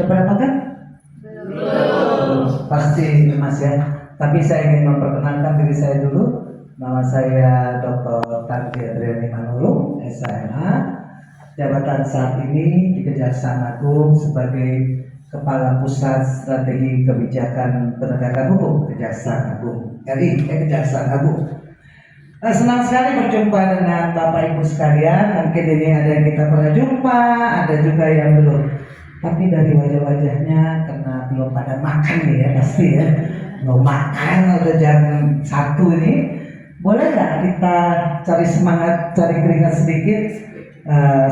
Sudah pada makan? Belum. Pasti Mas ya. Tapi saya ingin memperkenalkan diri saya dulu. Nama saya Dr. Tanti Adriani Manulu, SHMH. Jabatan saat ini di Kejaksaan Agung sebagai Kepala Pusat Strategi Kebijakan Penegakan Hukum Kejaksaan Agung RI, Kejaksaan Agung. Senang sekali berjumpa dengan Bapak Ibu sekalian. Mungkin ini ada yang kita pernah jumpa, ada juga yang belum. Tapi dari wajah-wajahnya karena belum pada makan nih ya pasti ya. Belum makan udah jam 1 ini. Boleh nggak kita cari semangat, cari keringat sedikit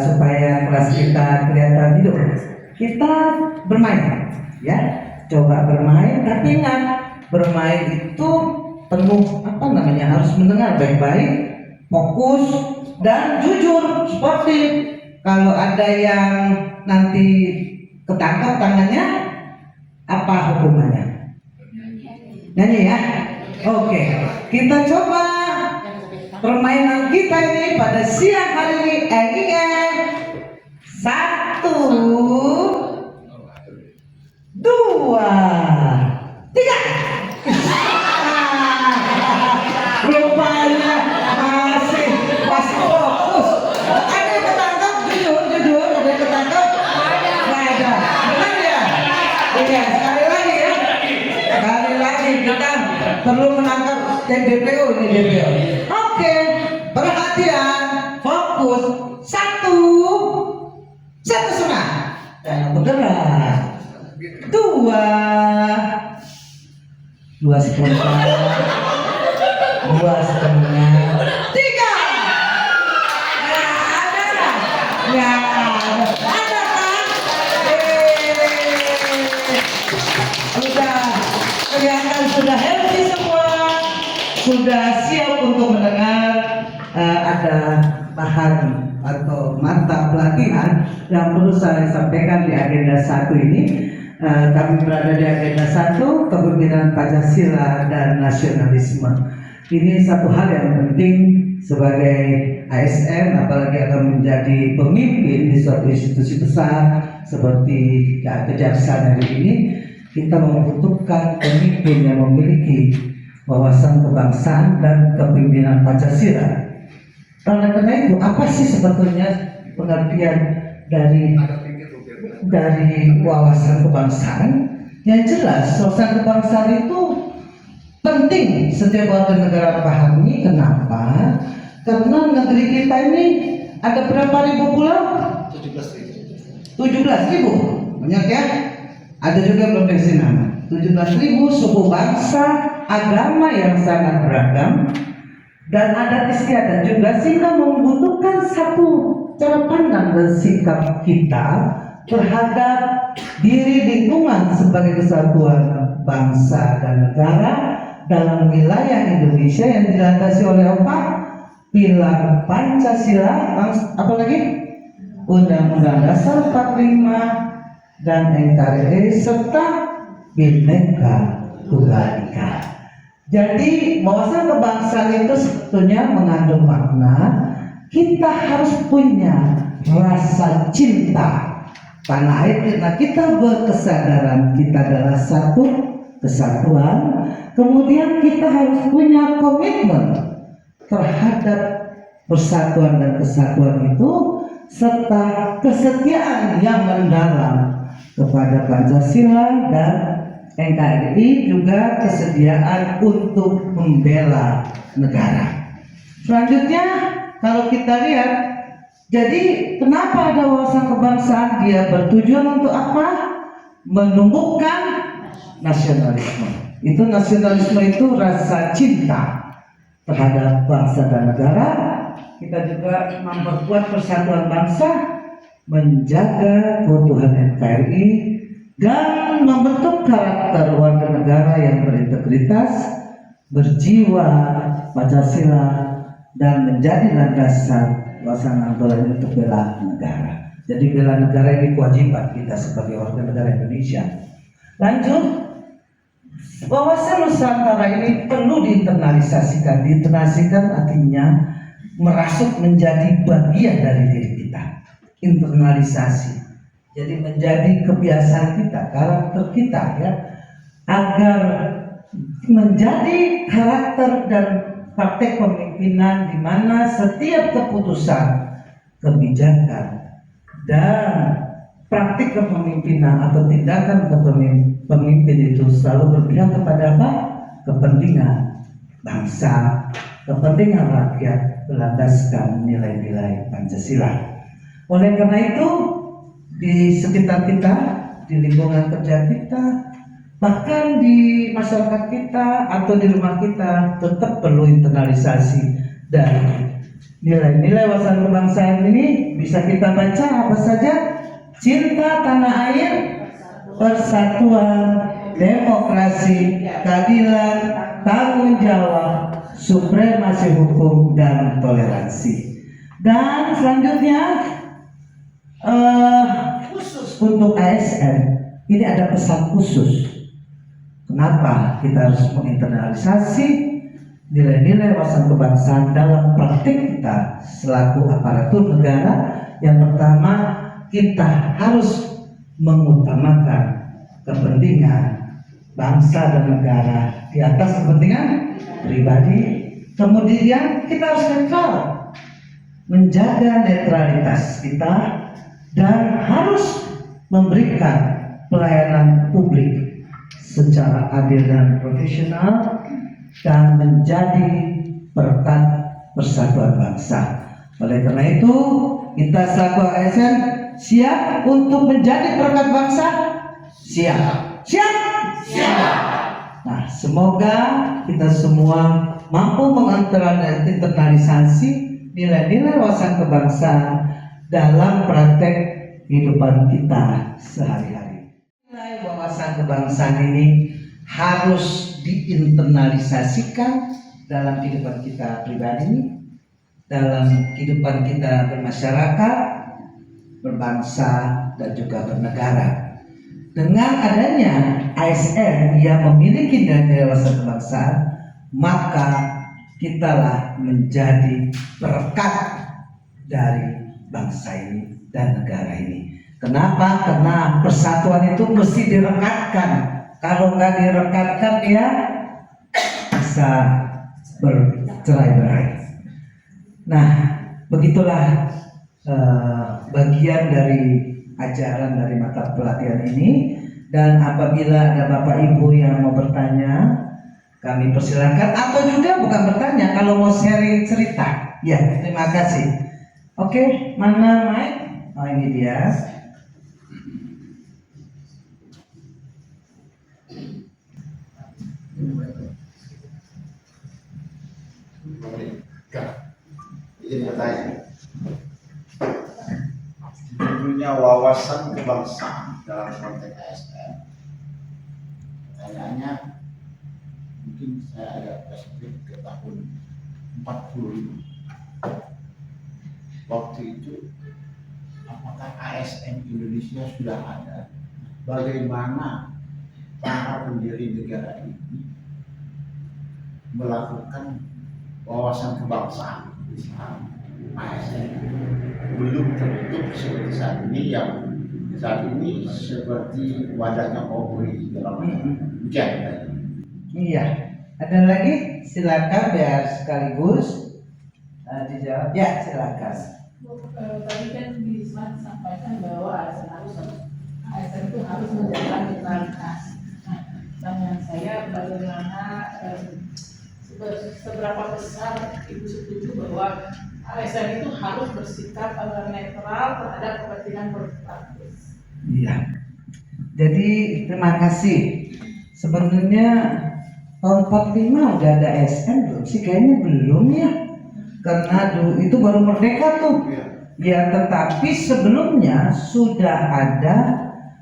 supaya kelas kita kelihatan hidup. Kita bermain, ya. Coba bermain, tapi ingat bermain itu penuh harus mendengar baik-baik, fokus dan jujur. Seperti kalau ada yang nanti ketangkap tangannya, apa hukumannya? Nyanyi ya. Oke, kita coba permainan kita ini pada siang hari ini. Ingat, 1, 2, 3. Rupanya masih fokus. Ada yang ketangkap? Jujur, ada yang ketangkap? Nggak ada. Benar ya? Iya, sekali lagi ya. Sekali lagi kita perlu menangkap DPO ini DPO. Oke, perhatian, fokus. 1 setengah. Jangan bergerak. 2 setengah. 2 setengah. 3. Ada kan? Sudah kelihatan sudah healthy semua, sudah siap untuk mendengar. Ada bahan atau mata pelatihan yang perlu saya sampaikan di agenda 1 ini. Kami berada di agenda 1, kepemimpinan Pancasila dan nasionalisme. Ini satu hal yang penting sebagai ASN, apalagi akan menjadi pemimpin di suatu institusi besar seperti Kejaksaan hari ini. Kita membutuhkan pemimpin yang memiliki wawasan kebangsaan dan kepemimpinan Pancasila. Karena itu, apa sih sebetulnya pengertian dari wawasan kebangsaan? Yang jelas, wawasan kebangsaan itu penting setiap warga negara pahami. Kenapa? Karena negeri kita ini ada berapa ribu pulau? 17.000. Banyak ya? Ada juga provinsi nama. 17.000 suku bangsa, agama yang sangat beragam, dan adat istiadat juga, sehingga membutuhkan satu cara pandang dan sikap kita terhadap diri lingkungan sebagai kesatuan bangsa dan negara dalam wilayah Indonesia yang dilandasi oleh apa? Pilar Pancasila, apalagi Undang-Undang Dasar 45 dan NKRI serta Bhinneka Tunggal Ika. Jadi wawasan kebangsaan itu sebetulnya mengandung makna kita harus punya rasa cinta tanah air kita. Kita berkesadaran kita adalah satu kesatuan. Kemudian kita harus punya komitmen terhadap persatuan dan kesatuan itu, serta kesetiaan yang mendalam kepada Pancasila dan NKRI, juga kesediaan untuk membela negara. Selanjutnya, kalau kita lihat, jadi kenapa ada wawasan kebangsaan? Dia bertujuan untuk apa? Menumbuhkan nasionalisme. Itu nasionalisme itu rasa cinta terhadap bangsa dan negara. Kita juga memperkuat persatuan bangsa, menjaga keutuhan NKRI, dan membentuk karakter warga negara yang berintegritas, berjiwa Pancasila, dan menjadi landasan pelaksanaan untuk bela negara. Jadi bela negara ini kewajiban kita sebagai warga negara Indonesia. Lanjut, wawasan Nusantara ini perlu diinternalisasikan. Diinternalisasikan artinya merasuk menjadi bagian dari diri kita. Internalisasi. Jadi menjadi kebiasaan kita, karakter kita ya, agar menjadi karakter dan praktek pemimpinan di mana setiap keputusan, kebijakan dan praktik kepemimpinan atau tindakan pemimpin itu selalu berpihak kepada apa? Kepentingan bangsa, kepentingan rakyat, berlandaskan nilai-nilai Pancasila. Oleh karena itu, di sekitar kita, di lingkungan kerja kita, bahkan di masyarakat kita atau di rumah kita, tetap perlu internalisasi dari nilai-nilai wawasan kebangsaan ini. Bisa kita baca apa saja: cinta tanah air, persatuan, demokrasi, keadilan, tanggung jawab, supremasi hukum, dan toleransi. Dan selanjutnya khusus untuk ASN ini ada pesan khusus. Kenapa kita harus menginternalisasi nilai-nilai wawasan kebangsaan dalam praktik kita selaku aparatur negara? Yang pertama, kita harus mengutamakan kepentingan bangsa dan negara di atas kepentingan pribadi. Kemudian kita harus netral, menjaga netralitas kita, dan harus memberikan pelayanan publik secara adil dan profesional dan menjadi perekat persatuan bangsa. Oleh karena itu, kita selaku ASN siap untuk menjadi perekat bangsa? Siap. Siap? Siap. Nah, semoga kita semua mampu menginternalisasi nilai-nilai wawasan kebangsaan dalam praktek kehidupan kita sehari-hari. Nilai wawasan kebangsaan ini harus diinternalisasikan dalam kehidupan kita pribadi, dalam kehidupan kita bermasyarakat, berbangsa, dan juga bernegara. Dengan adanya ASN yang memiliki nilai-nilai wawasan kebangsaan, maka kitalah menjadi perekat dari bangsa ini dan negara ini. Kenapa? Karena persatuan itu mesti direkatkan. Kalau nggak direkatkan, ya bisa bercerai-berai. Nah, begitulah bagian dari ajaran dari mata pelatihan ini. Dan apabila ada Bapak Ibu yang mau bertanya, kami persilakan, atau juga bukan bertanya, kalau mau sharing cerita. Ya, terima kasih. Oke, mana mic? Oh, ini dia. Izin bertanya. Judulnya wawasan kebangsaan dalam konteks ASN. Pertanyaannya, mungkin saya agak flashback ke tahun 45. Waktu itu, apakah ASN Indonesia sudah ada? Bagaimana para pendiri negara ini melakukan wawasan kebangsaan? ASN belum terbentuk seperti saat ini, yang saat ini seperti wadahnya Polri dalam hujan. Iya, ada lagi? Silakan biar sekaligus dijawab. Ya, silakan. Tadi kan disampaikan bahwa ASN itu harus menjaga netralitas. Nah, pertanyaan saya, bagaimana seberapa besar Ibu setuju bahwa ASN itu harus bersikap netral terhadap kepentingan politik? Iya. Jadi terima kasih. Sebenarnya tahun 45 udah ada ASN belum sih? Kayaknya belum ya. Karena dulu itu baru merdeka tuh. Ya, tetapi sebelumnya sudah ada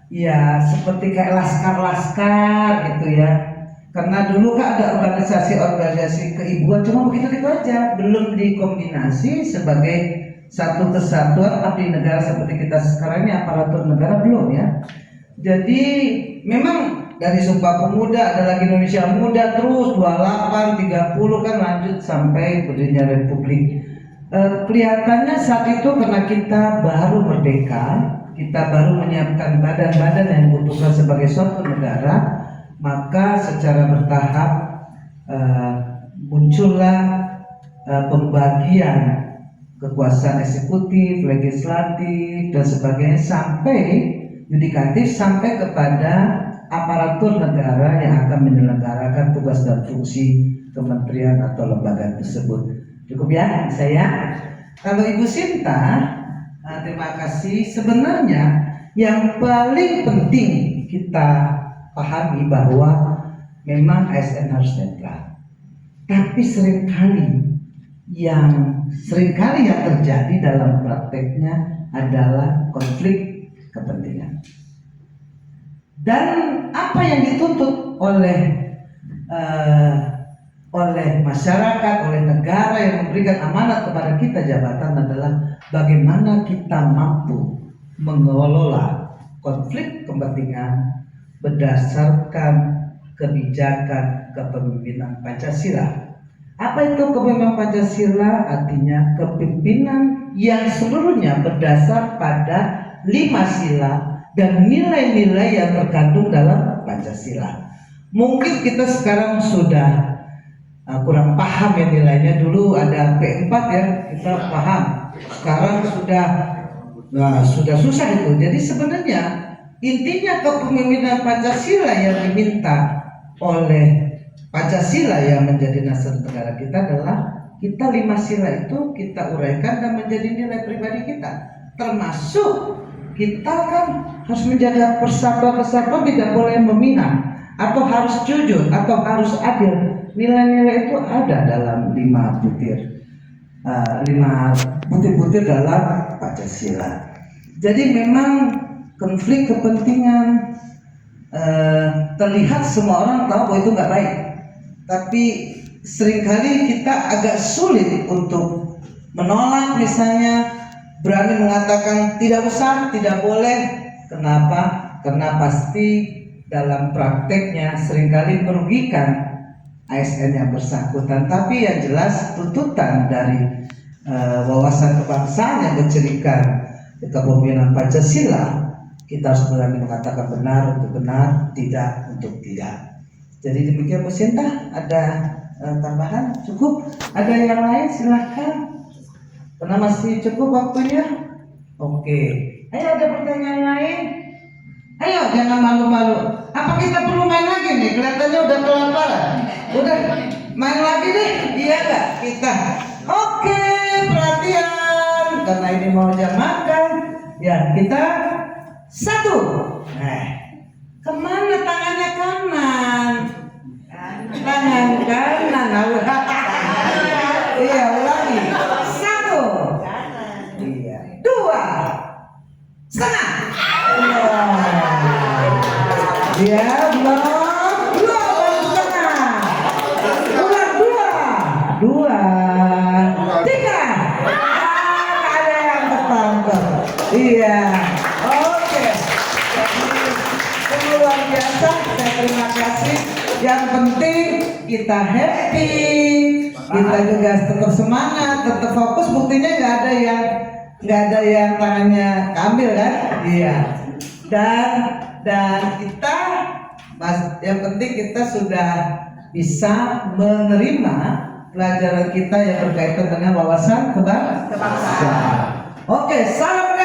ya seperti kayak laskar-laskar gitu ya. Karena dulu kan ada organisasi-organisasi keibuan, cuma begitu-gitu aja, belum dikombinasi sebagai satu kesatuan abdi negara seperti kita sekarang ini, aparatur negara belum ya. Jadi memang dari Sumpah Pemuda, ada lagi Indonesia Muda, terus 28, 30 kan lanjut sampai berdirinya Republik. Kelihatannya saat itu karena kita baru merdeka, kita baru menyiapkan badan-badan yang dibutuhkan sebagai suatu negara, maka secara bertahap muncullah pembagian kekuasaan eksekutif, legislatif, dan sebagainya sampai yudikatif, sampai kepada aparatur negara yang akan menyelenggarakan tugas dan fungsi kementerian atau lembaga tersebut. Cukup ya saya. Kalau Ibu Sinta, terima kasih. Sebenarnya yang paling penting kita pahami bahwa memang ASN harus netral. Tapi yang terjadi dalam prakteknya adalah konflik kepentingan. Dan apa yang dituntut oleh masyarakat, oleh negara yang memberikan amanat kepada kita jabatan adalah bagaimana kita mampu mengelola konflik kepentingan berdasarkan kebijakan kepemimpinan Pancasila. Apa itu kepemimpinan Pancasila? Artinya kepemimpinan yang seluruhnya berdasar pada 5 sila dan nilai-nilai yang terkandung dalam Pancasila. Mungkin kita sekarang sudah kurang paham ya nilainya. Dulu ada P4 ya, kita paham. Sekarang sudah susah itu. Jadi sebenarnya intinya kepemimpinan Pancasila yang diminta oleh Pancasila yang menjadi dasar negara kita adalah kita 5 sila itu kita uraikan dan menjadi nilai pribadi kita. Termasuk kita kan harus menjaga persatuan tidak boleh memihak, atau harus jujur, atau harus adil. Nilai-nilai itu ada dalam 5 butir dalam Pancasila. Jadi memang konflik kepentingan terlihat semua orang tahu bahwa itu nggak baik, tapi seringkali kita agak sulit untuk menolak, misalnya berani mengatakan tidak usah, tidak boleh. Kenapa? Karena pasti dalam prakteknya seringkali merugikan ASN yang bersangkutan. Tapi yang jelas tuntutan dari wawasan kebangsaan yang mencirikan kepemimpinan Pancasila, kita harus berani mengatakan benar untuk benar, tidak untuk tidak. Jadi demikian Bu Sinta, ada tambahan? Cukup? Ada yang lain? Silahkan. Karena masih cukup waktunya. Oke. Ayo, ada pertanyaan lain? Ayo, jangan malu-malu. Apa kita perlu main lagi nih? Kelihatannya udah kelaparan. Udah main lagi deh, iya nggak kita? Oke, perhatian. Karena ini mau jam makan, ya kita satu. Kemana tangannya kanan? Tangan kanan. Iya, ulangi. Satu. Iya. 2. Setengah. Ya, belum. 2. 3. Ada yang tertangkap. Iya. Oke. Jadi luar biasa. Saya terima kasih. Yang penting kita happy, kita juga tetap semangat, tetap fokus. Buktinya nggak ada yang tangannya ambil kan? Iya. Dan kita, yang penting kita sudah bisa menerima pelajaran kita yang berkaitan dengan wawasan kebangsaan. Oke, salam.